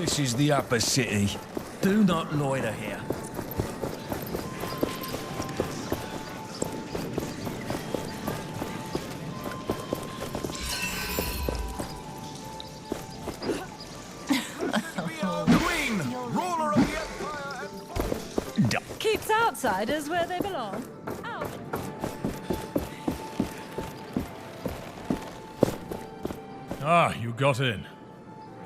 This is the upper city. Do not loiter here. Queen, ruler of the Empire. Keeps outsiders where they belong. Out. Ah, you got in.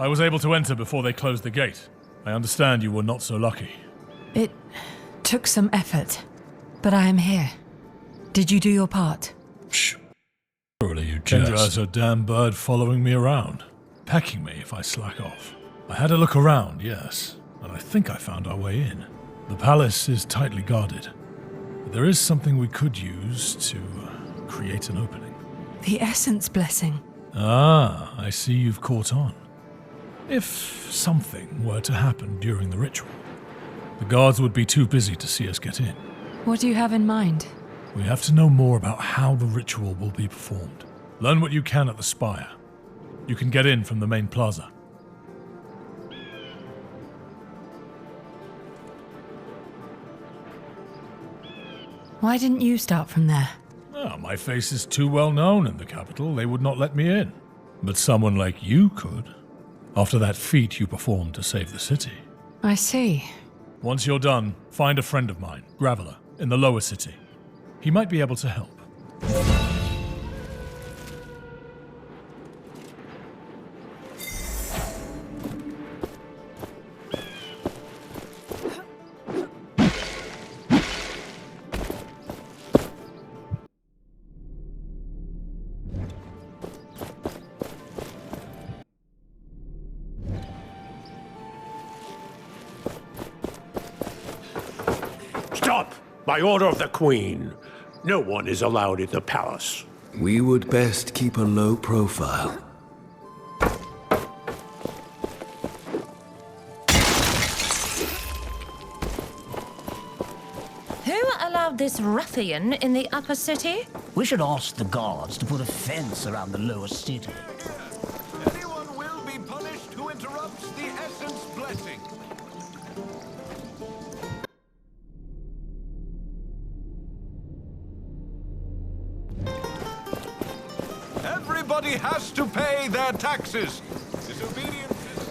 I was able to enter before they closed the gate. I understand you were not so lucky. It took some effort, but I am here. Did you do your part? Shh. Surely you jest. Kendra's a damn bird following me around, pecking me if I slack off. I had a look around, yes, and I think I found our way in. The palace is tightly guarded, but there is something we could use to create an opening. The Essence Blessing. Ah, I see you've caught on. If something were to happen during the ritual, the guards would be too busy to see us get in. What do you have in mind? We have to know more about how the ritual will be performed. Learn what you can at the spire. You can get in from the main plaza. Why didn't you start from there? Oh, my face is too well known in the capital. They would not let me in. But someone like you could, after that feat you performed to save the city. I see. Once you're done, find a friend of mine, Graveler, in the lower city. He might be able to help. Stop! By order of the Queen. No one is allowed in the palace. We would best keep a low profile. Who allowed this ruffian in the upper city? We should ask the guards to put a fence around the lower city. Anyone will be punished who interrupts the Essence Blessing. Everybody has to pay their taxes. Disobedience is...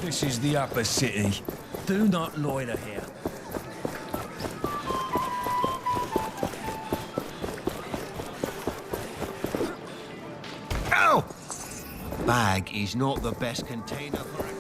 This is the upper city. Do not loiter here. Ow! Bag is not the best container for it.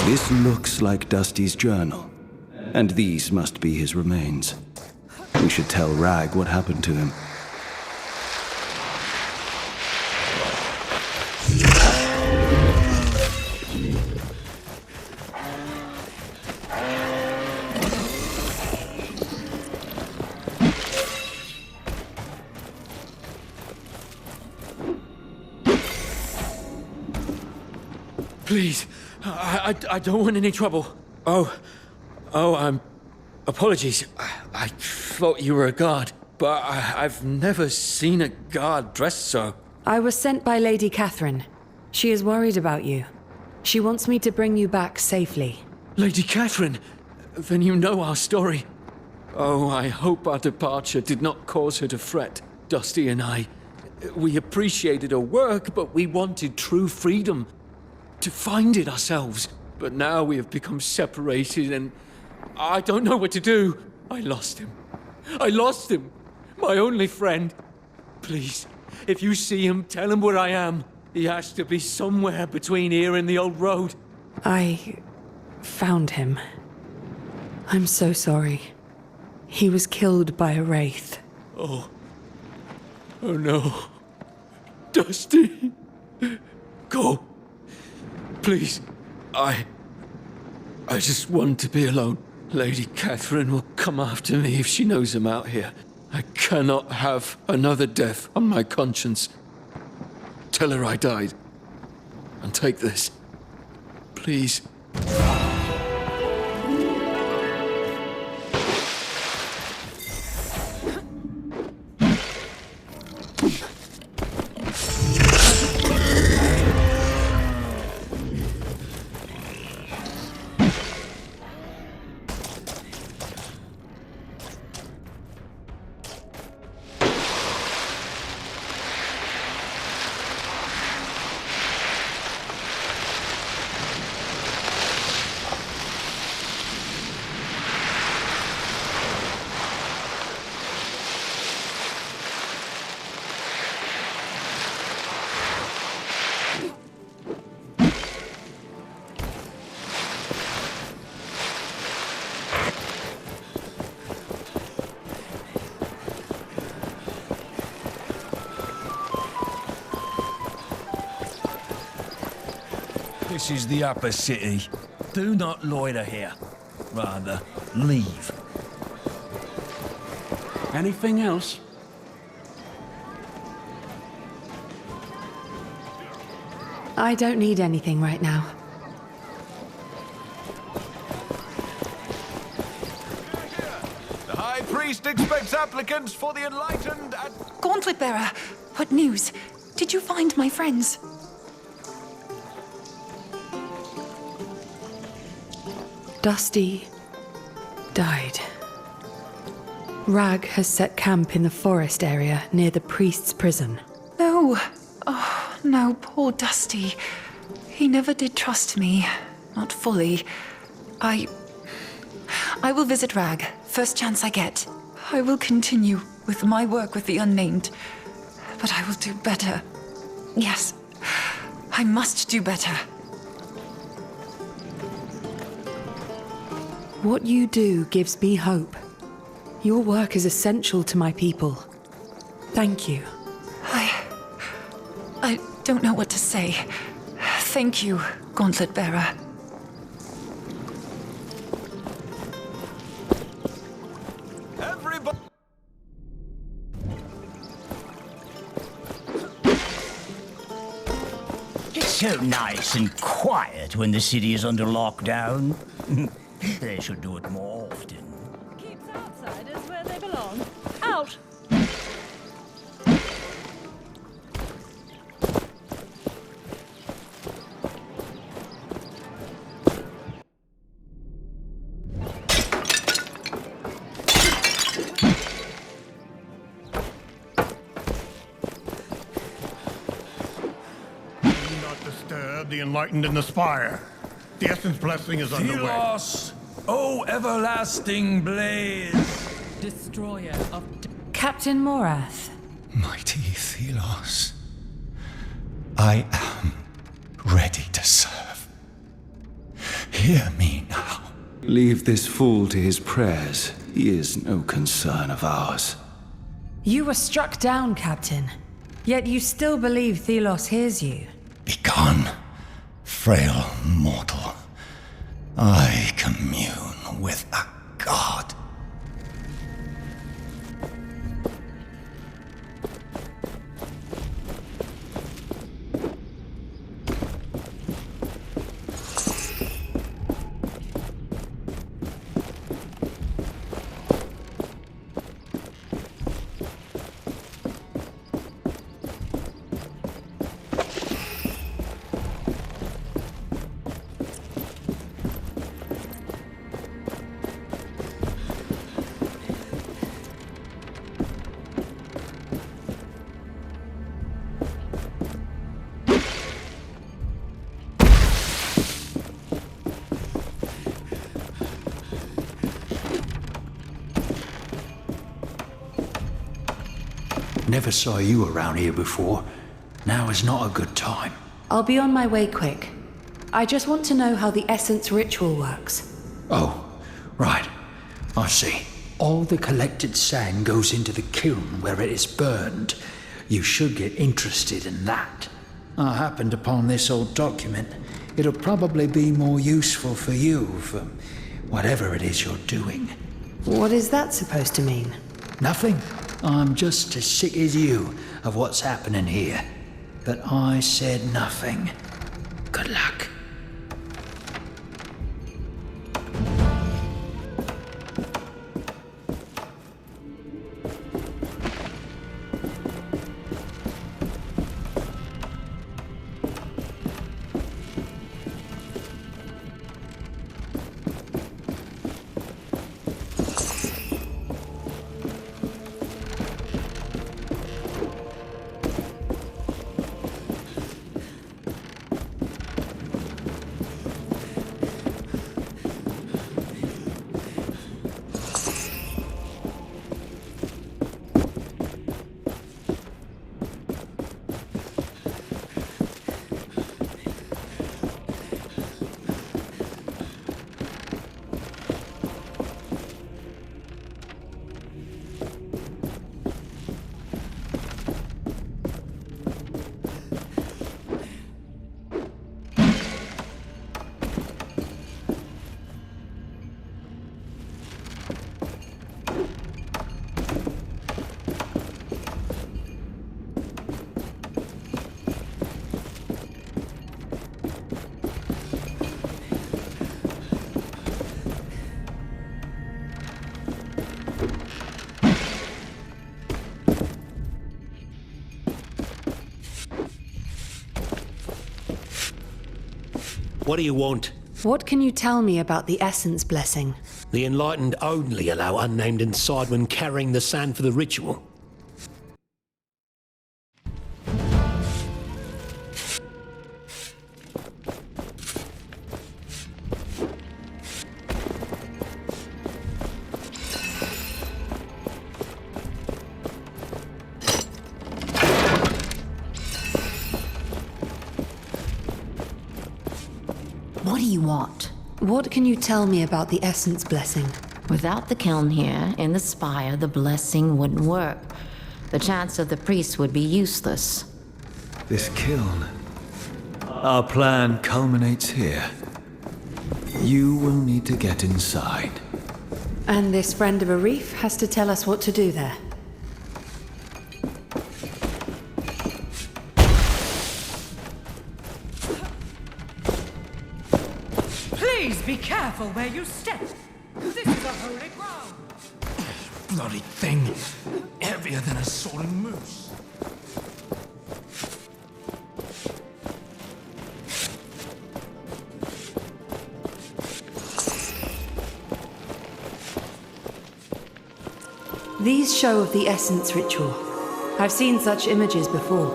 This looks like Dusty's journal, and these must be his remains. We should tell Rag what happened to him. Please, I don't want any trouble. Apologies. I thought you were a guard, but I've never seen a guard dressed so. I was sent by Lady Catherine. She is worried about you. She wants me to bring you back safely. Lady Catherine, then you know our story. Oh, I hope our departure did not cause her to fret. Dusty and I, we appreciated her work, but we wanted true freedom. To find it ourselves. But now we have become separated and I don't know what to do. I lost him. I lost him. My only friend. Please, if you see him, tell him where I am. He has to be somewhere between here and the old road. I found him. I'm so sorry. He was killed by a wraith. Oh no. Dusty. Go. Please. I just want to be alone. Lady Catherine will come after me if she knows I'm out here. I cannot have another death on my conscience. Tell her I died. And take this. Please. This is the upper city. Do not loiter here. Rather, leave. Anything else? I don't need anything right now. The High Priest expects applicants for the enlightened and... Gauntlet Bearer, what news? Did you find my friends? Dusty died. Rag has set camp in the forest area near the priest's prison. No. Oh, no, poor Dusty. He never did trust me. Not fully. I will visit Rag, first chance I get. I will continue with my work with the Unnamed. But I will do better. Yes, I must do better. What you do gives me hope. Your work is essential to my people. Thank you. I don't know what to say. Thank you, Gauntlet Bearer. Everybody... It's so nice and quiet when the city is under lockdown. They should do it more often. Keeps outsiders where they belong. Out! The enlightened in the spire. The Essence blessing is underway. Thelos, O everlasting blaze! Destroyer of... Captain Morath. Mighty Thelos, I am ready to serve. Hear me now. Leave this fool to his prayers. He is no concern of ours. You were struck down, Captain. Yet you still believe Thelos hears you. Begone, frail mortal. I commune with a god. Never saw you around here before. Now is not a good time. I'll be on my way quick. I just want to know how the Essence ritual works. Oh, right. I see. All the collected sand goes into the kiln where it is burned. You should get interested in that. I happened upon this old document. It'll probably be more useful for you, for whatever it is you're doing. What is that supposed to mean? Nothing. I'm just as sick as you of what's happening here. But I said nothing. Good luck. What do you want? What can you tell me about the Essence Blessing? The Enlightened only allow unnamed inside when carrying the sand for the ritual. What do you want? What can you tell me about the Essence Blessing? Without the kiln here, in the spire, the blessing wouldn't work. The chants of the priests would be useless. This kiln. Our plan culminates here. You will need to get inside. And this friend of Arif has to tell us what to do there. Please be careful where you step. This is a holy ground. Bloody thing. Heavier than a soaring moose. These show of the Essence Ritual. I've seen such images before.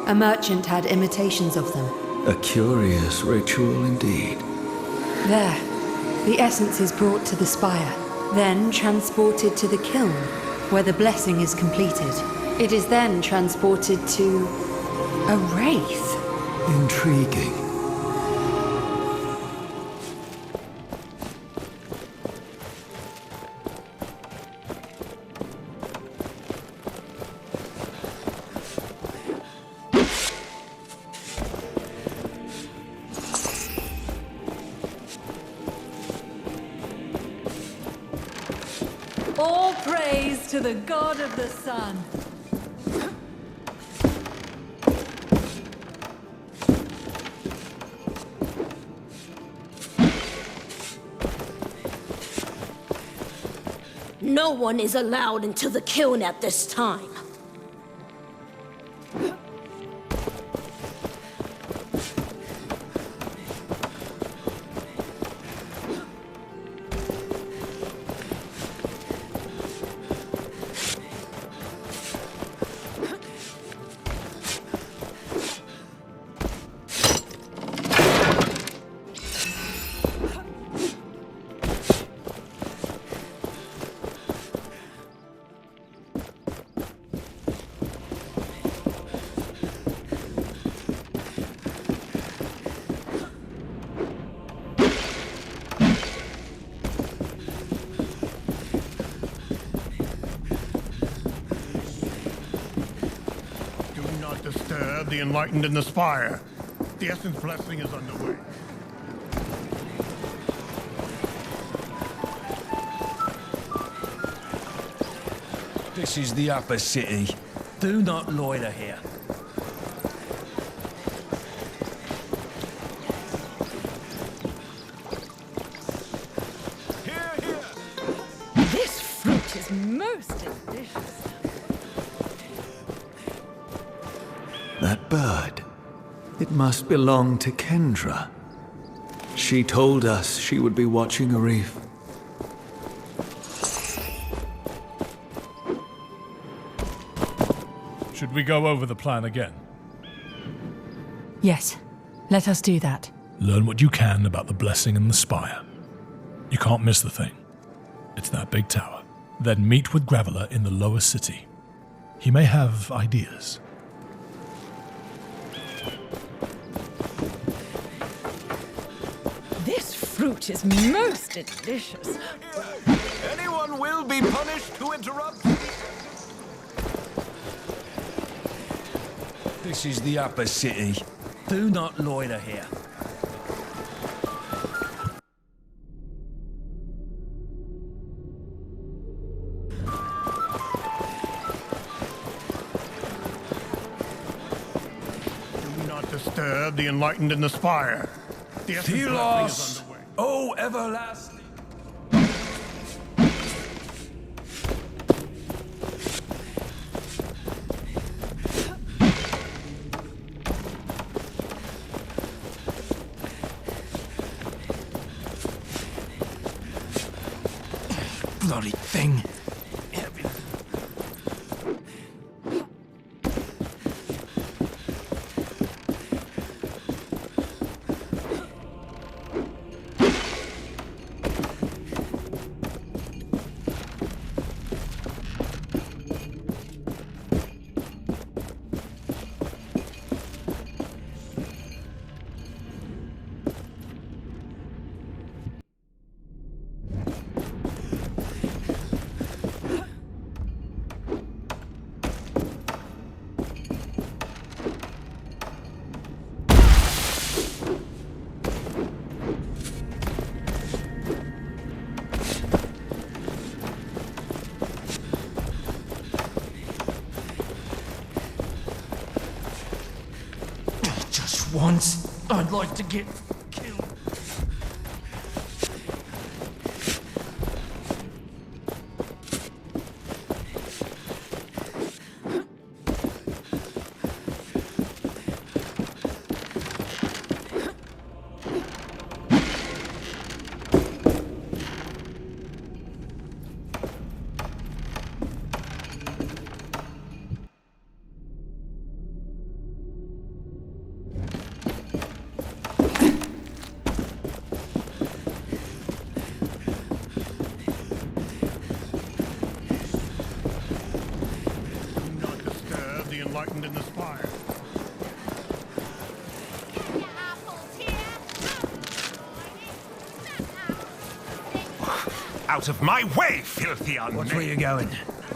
A merchant had imitations of them. A curious ritual indeed. There, the essence is brought to the spire, then transported to the kiln, where the blessing is completed. It is then transported to a wraith. Intriguing. All praise to the god of the sun. No one is allowed into the kiln at this time. the enlightened in the spire. The Essence blessing is underway. This is the upper city. Do not loiter here. This fruit is most delicious. That bird. It must belong to Kendra. She told us she would be watching Arif. Should we go over the plan again? Yes, let us do that. Learn what you can about the blessing and the spire. You can't miss the thing. It's that big tower. Then meet with Graveler in the lower city. He may have ideas. This fruit is most delicious. Anyone will be punished who interrupts. This is the upper city. Do not loiter here. Do not disturb the enlightened in the spire. The Essence blessing is Telos! underway. Oh, everlasting! Bloody thing. Once, I'd like to get killed. Enlightened in the spire. Out of my way, filthy unnamed! Watch where you're going.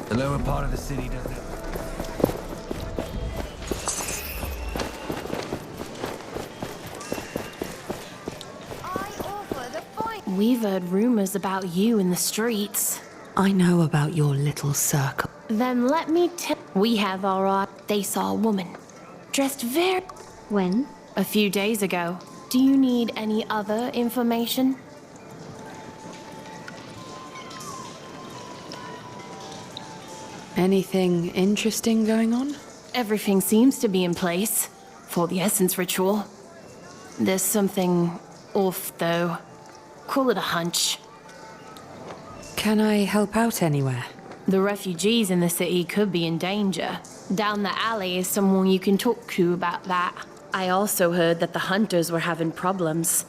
The lower part of the city doesn't have... We've heard rumors about you in the streets. I know about your little circle. Then let me tell. We have our they saw a woman. Dressed very. When? A few days ago. Do you need any other information? Anything interesting going on? Everything seems to be in place for the Essence ritual. There's something off, though. Call it a hunch. Can I help out anywhere? The refugees in the city could be in danger. Down the alley is someone you can talk to about that. I also heard that the hunters were having problems.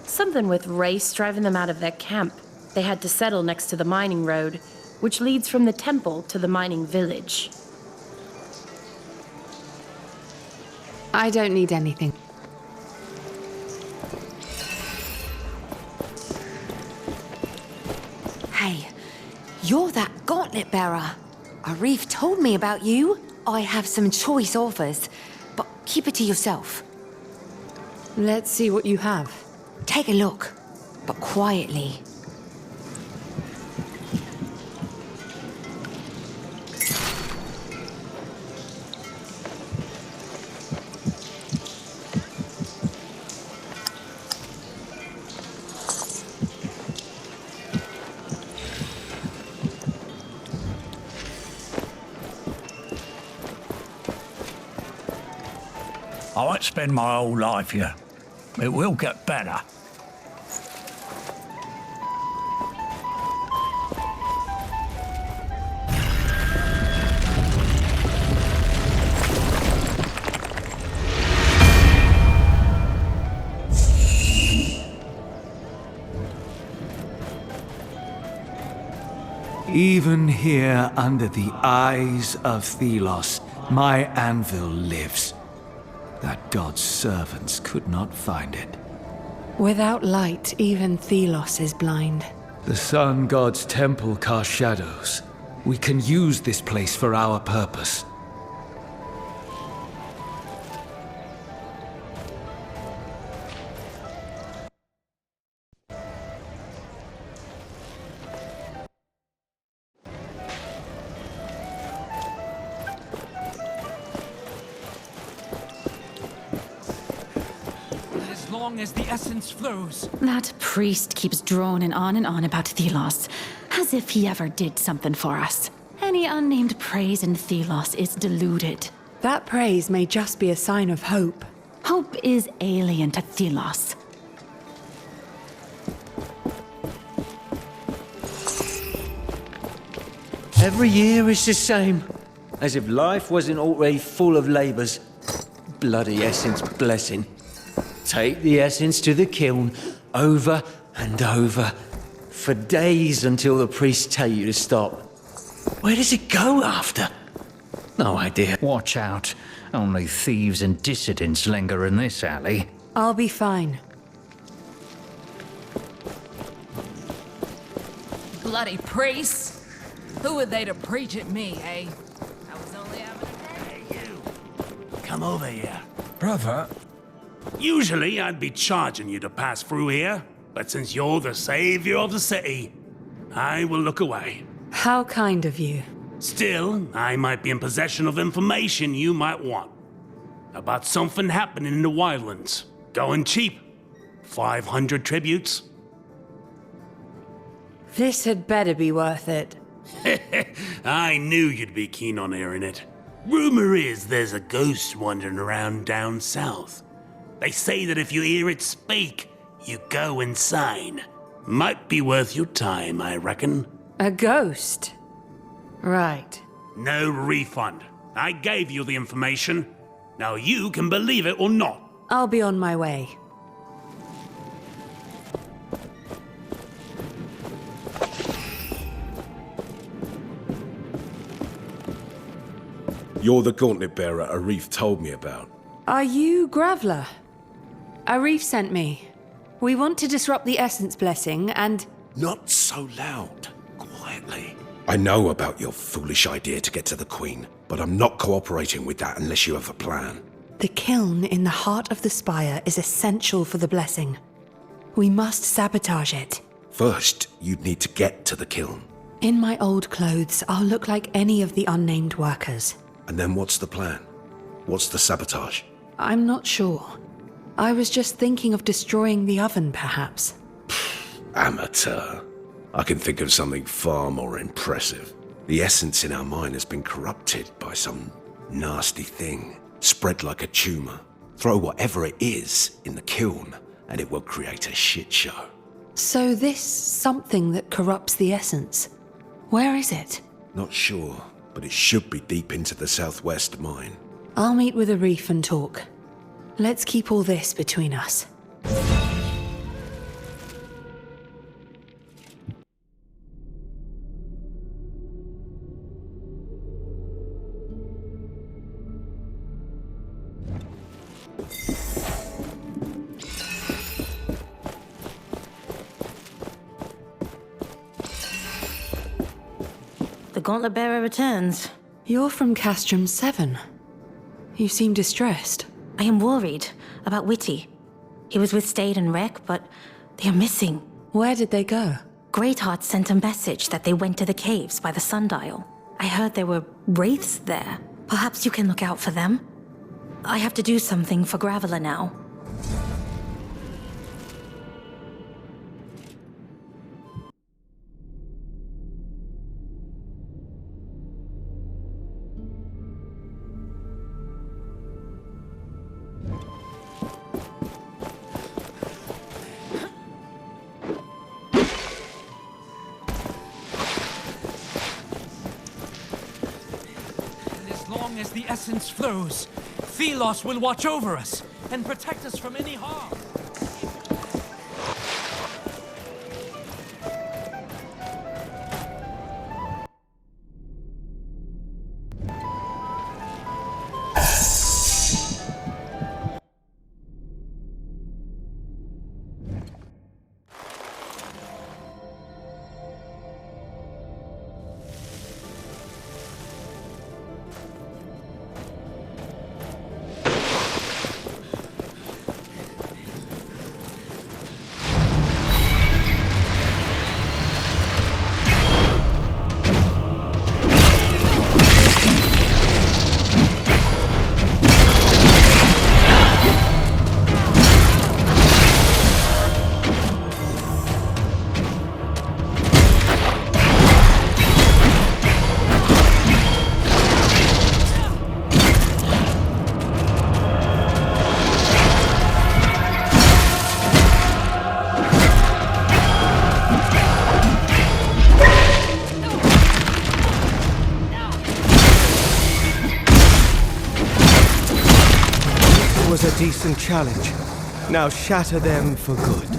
Something with Race driving them out of their camp. They had to settle next to the mining road, which leads from the temple to the mining village. I don't need anything. Hey, you're that gauntlet bearer. Arif told me about you. I have some choice offers, but Keep it to yourself. Let's see what you have. Take a look, but quietly. I won't spend my whole life here. It will get better. Even here under the eyes of Thelos, my anvil lives. That god's servants could not find it. Without light, even Thelos is blind. The sun god's temple casts shadows. We can use this place for our purpose. As long as the essence flows. That priest keeps droning on and on about Thelos, as if he ever did something for us. Any unnamed praise in Thelos is deluded. That praise may just be a sign of hope. Hope is alien to Thelos. Every year is the same, as if life wasn't already full of labours. Bloody essence blessing. Take the essence to the kiln, over and over, for days until the priests tell you to stop. Where does it go after? No idea. Watch out. Only thieves and dissidents linger in this alley. I'll be fine. Bloody priests! Who are they to preach at me, eh? I was only having a day. Come over here. Brother, Usually I'd be charging you to pass through here, but since you're the savior of the city, I will look away. How kind of you. Still, I might be in possession of information you might want. About something happening in the Wildlands. Going cheap. 500 tributes. This had better be worth it. I knew you'd be keen on hearing it. Rumor is there's a ghost wandering around down south. They say that if you hear it speak, you go insane. Might be worth your time, I reckon. A ghost? Right. No refund. I gave you the information. Now you can believe it or not. I'll be on my way. You're the gauntlet bearer Arif told me about. Are you Graveler? Arif sent me. We want to disrupt the Essence Blessing and... Not so loud. Quietly. I know about your foolish idea to get to the Queen, but I'm not cooperating with that unless you have a plan. The kiln in the heart of the spire is essential for the blessing. We must sabotage it. First, you'd need to get to the kiln. In my old clothes, I'll look like any of the unnamed workers. And then what's the plan? What's the sabotage? I'm not sure. I was just thinking of destroying the oven, perhaps. Amateur. I can think of something far more impressive. The essence in our mine has been corrupted by some nasty thing, spread like a tumor. Throw whatever it is in the kiln, and it will create a shit show. So this something that corrupts the essence, where is it? Not sure, but it should be deep into the southwest mine. I'll meet with Arif and talk. Let's keep all this between us. The Gauntlet Bearer returns. You're from Castrum 7. You seem distressed. I am worried about Witty. He was with Stade and Rick, but they are missing. Where did they go? Greatheart sent a message that they went to the caves by the sundial. I heard there were wraiths there. Perhaps you can look out for them? I have to do something for Graveler now. As the essence flows, Thelos will watch over us and protect us from any harm. A decent challenge. Now shatter them for good.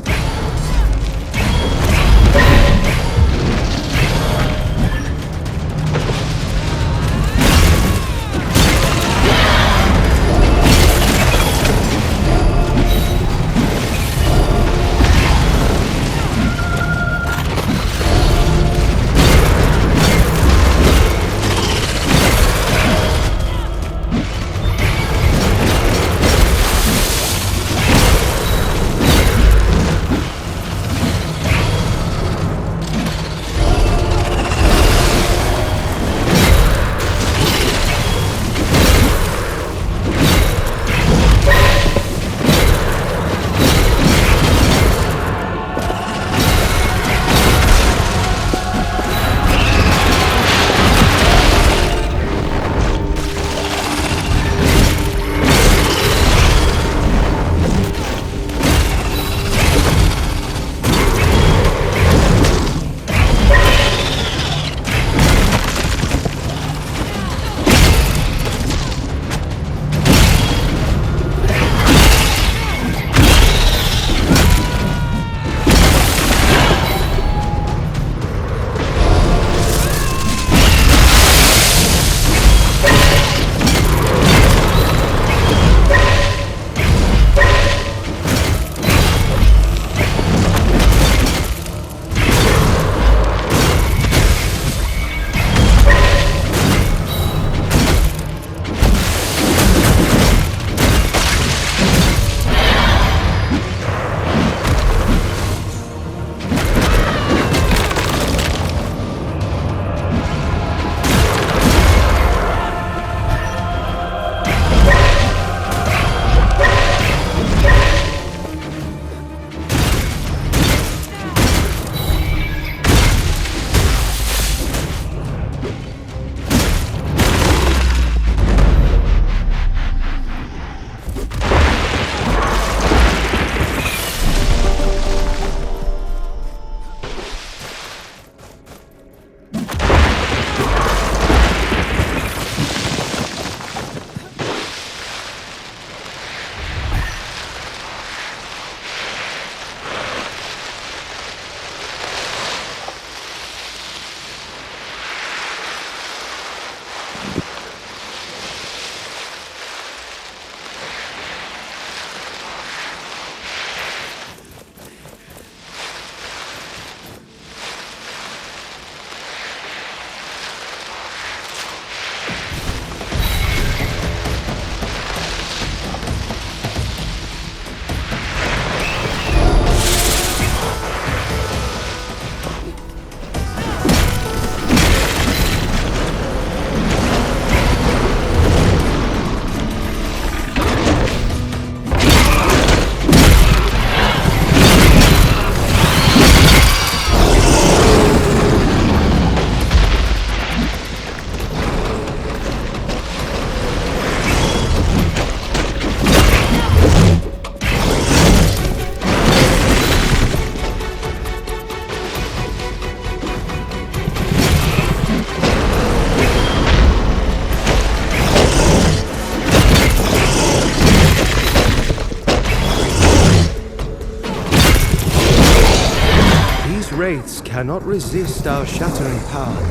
wraiths cannot resist our shattering power.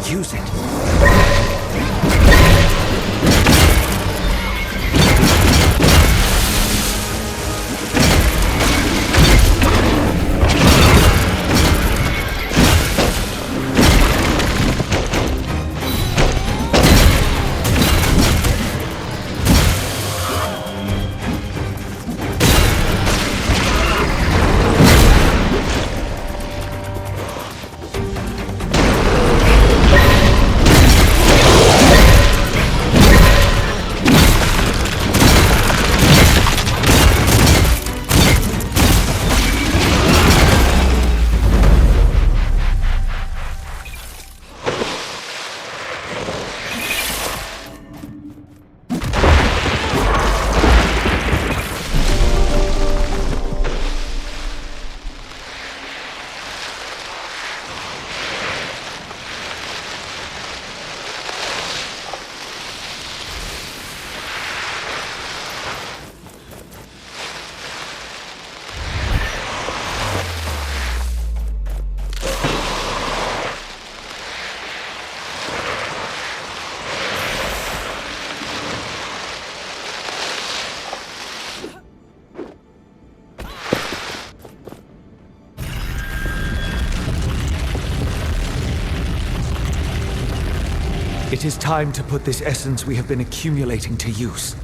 Use it. It is time to put this essence we have been accumulating to use.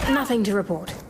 Nothing to report.